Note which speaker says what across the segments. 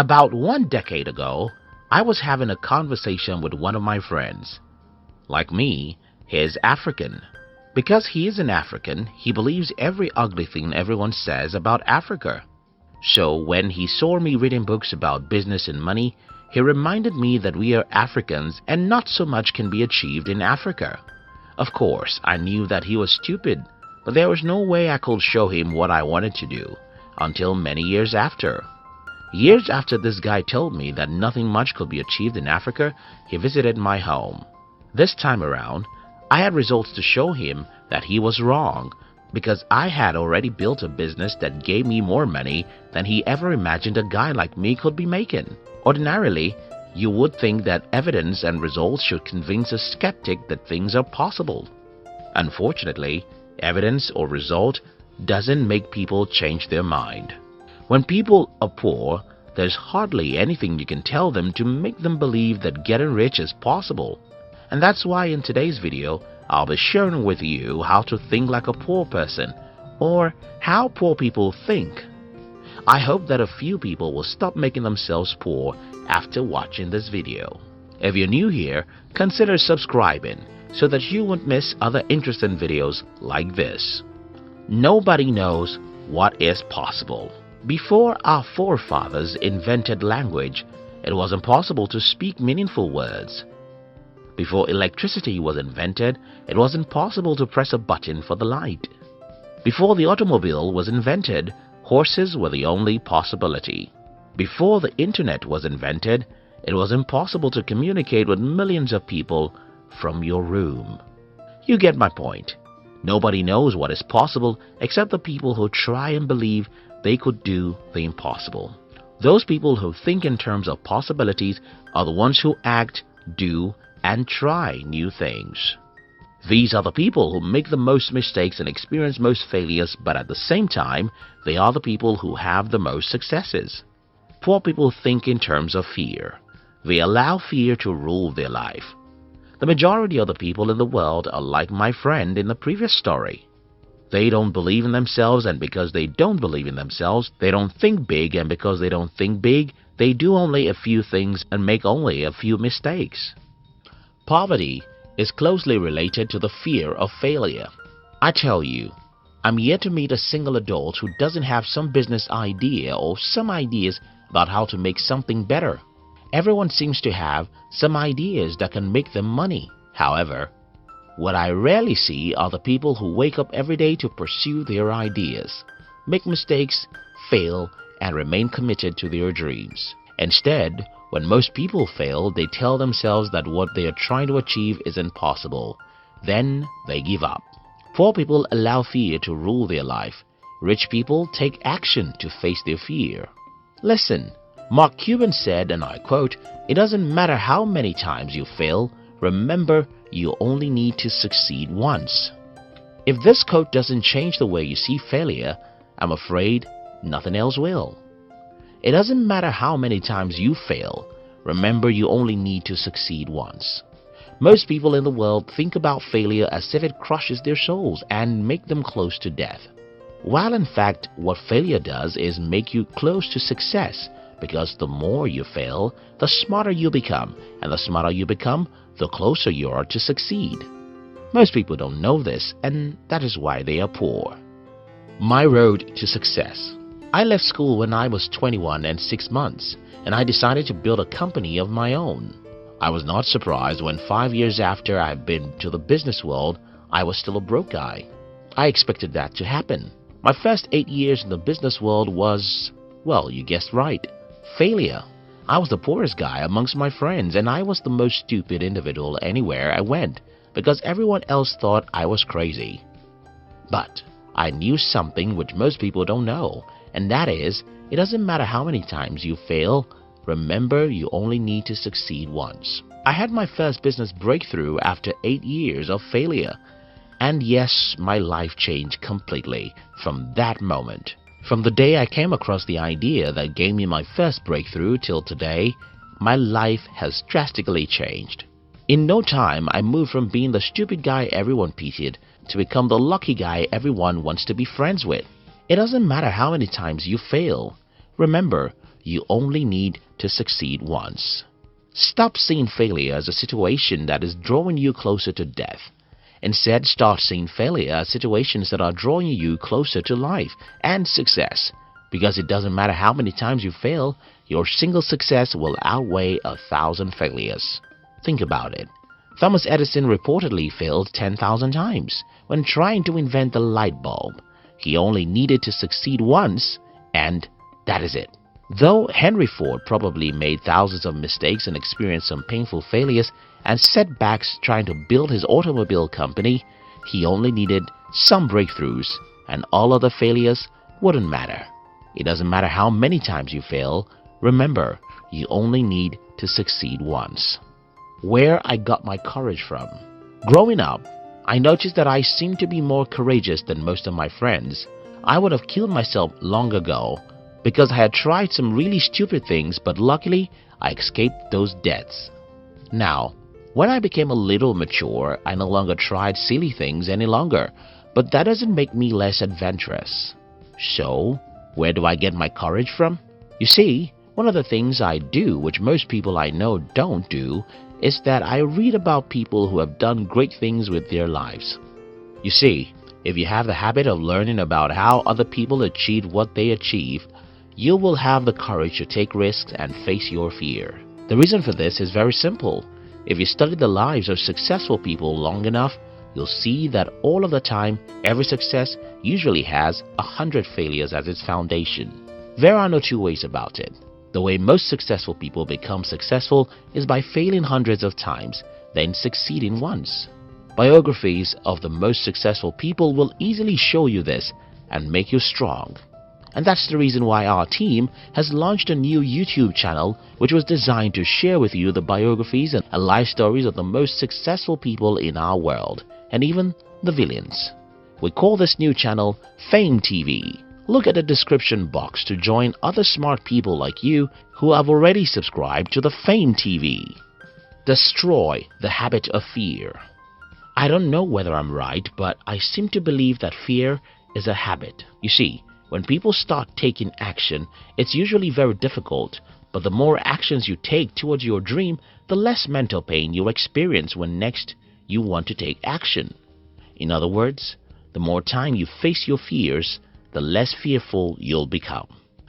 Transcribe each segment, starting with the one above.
Speaker 1: About 1 decade ago, I was having a conversation with one of my friends. Like me, he is African. Because he is an African, he believes every ugly thing everyone says about Africa. So when he saw me reading books about business and money, he reminded me that we are Africans and not so much can be achieved in Africa. Of course, I knew that he was stupid, but there was no way I could show him what I wanted to do until many years after. Years after this guy told me that nothing much could be achieved in Africa, he visited my home. This time around, I had results to show him that he was wrong because I had already built a business that gave me more money than he ever imagined a guy like me could be making. Ordinarily, you would think that evidence and results should convince a skeptic that things are possible. Unfortunately, evidence or result doesn't make people change their mind. When people are poor, there's hardly anything you can tell them to make them believe that getting rich is possible. And that's why in today's video, I'll be sharing with you how to think like a poor person, or how poor people think. I hope that a few people will stop making themselves poor after watching this video. If you're new here, consider subscribing so that you won't miss other interesting videos like this. Nobody knows what is possible. Before our forefathers invented language, it was impossible to speak meaningful words. Before electricity was invented, it was impossible to press a button for the light. Before the automobile was invented, horses were the only possibility. Before the internet was invented, it was impossible to communicate with millions of people from your room. You get my point. Nobody knows what is possible except the people who try and believe they could do the impossible. Those people who think in terms of possibilities are the ones who act, do, and try new things. These are the people who make the most mistakes and experience most failures, but at the same time, they are the people who have the most successes. Poor people think in terms of fear. They allow fear to rule their life. The majority of the people in the world are like my friend in the previous story. They don't believe in themselves, and because they don't believe in themselves, they don't think big, and because they don't think big, they do only a few things and make only a few mistakes. Poverty is closely related to the fear of failure. I tell you, I'm yet to meet a single adult who doesn't have some business idea or some ideas about how to make something better. Everyone seems to have some ideas that can make them money. However, what I rarely see are the people who wake up every day to pursue their ideas, make mistakes, fail, and remain committed to their dreams. Instead, when most people fail, they tell themselves that what they are trying to achieve is impossible. Then they give up. Poor people allow fear to rule their life. Rich people take action to face their fear. Listen, Mark Cuban said, and I quote, "It doesn't matter how many times you fail, remember you only need to succeed once." If this quote doesn't change the way you see failure, I'm afraid nothing else will. It doesn't matter how many times you fail, remember you only need to succeed once. Most people in the world think about failure as if it crushes their souls and make them close to death. While in fact what failure does is make you close to success, because the more you fail, the smarter you become, and the smarter you become, the closer you are to succeed. Most people don't know this, and that is why they are poor. My road to success. I left school when I was 21 and 6 months, and I decided to build a company of my own. I was not surprised when 5 years after I had been to the business world, I was still a broke guy. I expected that to happen. My first 8 years in the business world was, well, you guessed right, failure. I was the poorest guy amongst my friends, and I was the most stupid individual anywhere I went because everyone else thought I was crazy. But I knew something which most people don't know, and that is, it doesn't matter how many times you fail, remember you only need to succeed once. I had my first business breakthrough after 8 years of failure. And yes, my life changed completely from that moment. From the day I came across the idea that gave me my first breakthrough till today, my life has drastically changed. In no time, I moved from being the stupid guy everyone pitied to become the lucky guy everyone wants to be friends with. It doesn't matter how many times you fail. Remember, you only need to succeed once. Stop seeing failure as a situation that is drawing you closer to death. Instead, start seeing failure as situations that are drawing you closer to life and success. Because it doesn't matter how many times you fail, your single success will outweigh 1,000 failures. Think about it. Thomas Edison reportedly failed 10,000 times when trying to invent the light bulb. He only needed to succeed once, and that is it. Though Henry Ford probably made thousands of mistakes and experienced some painful failures and setbacks trying to build his automobile company, he only needed some breakthroughs, and all other failures wouldn't matter. It doesn't matter how many times you fail. Remember, you only need to succeed once. Where I got my courage from. Growing up, I noticed that I seemed to be more courageous than most of my friends. I would have killed myself long ago because I had tried some really stupid things, but luckily I escaped those deaths. Now, when I became a little mature, I no longer tried silly things any longer, but that doesn't make me less adventurous. So, where do I get my courage from? You see, one of the things I do, which most people I know don't do, is that I read about people who have done great things with their lives. You see, if you have the habit of learning about how other people achieved what they achieved, you will have the courage to take risks and face your fear. The reason for this is very simple. If you study the lives of successful people long enough, you'll see that all of the time, every success usually has 100 failures as its foundation. There are no two ways about it. The way most successful people become successful is by failing hundreds of times, then succeeding once. Biographies of the most successful people will easily show you this and make you strong. And that's the reason why our team has launched a new YouTube channel which was designed to share with you the biographies and life stories of the most successful people in our world, and even the villains. We call this new channel Fame TV. Look at the description box to join other smart people like you who have already subscribed to the Fame TV. Destroy the habit of fear. I don't know whether I'm right, but I seem to believe that fear is a habit. You see, when people start taking action, it's usually very difficult, but the more actions you take towards your dream, the less mental pain you experience when next you want to take action. In other words, the more time you face your fears, the less fearful you'll become.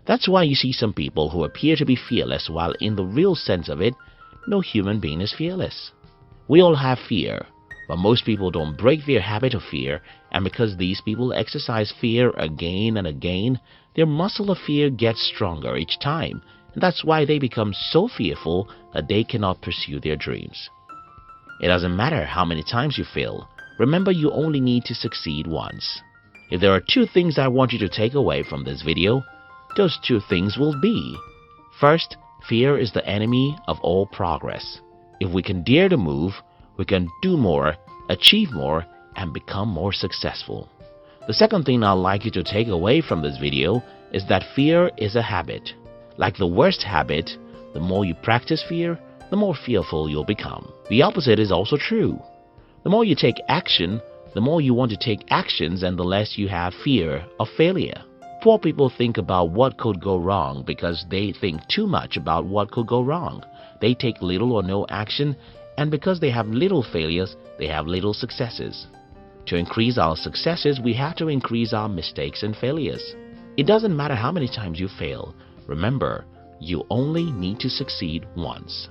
Speaker 1: That's why you see some people who appear to be fearless while in the real sense of it, no human being is fearless. We all have fear, but most people don't break their habit of fear, and because these people exercise fear again and again, their muscle of fear gets stronger each time, and that's why they become so fearful that they cannot pursue their dreams. It doesn't matter how many times you fail. Remember, you only need to succeed once. If there are two things I want you to take away from this video, those two things will be: first, fear is the enemy of all progress. If we can dare to move, we can do more, achieve more, and become more successful. The second thing I'd like you to take away from this video is that fear is a habit. Like the worst habit, the more you practice fear, the more fearful you'll become. The opposite is also true. The more you take action, the more you want to take actions, and the less you have fear of failure. Poor people think about what could go wrong because they think too much about what could go wrong. They take little or no action, and because they have little failures, they have little successes. To increase our successes, we have to increase our mistakes and failures. It doesn't matter how many times you fail. Remember, you only need to succeed once.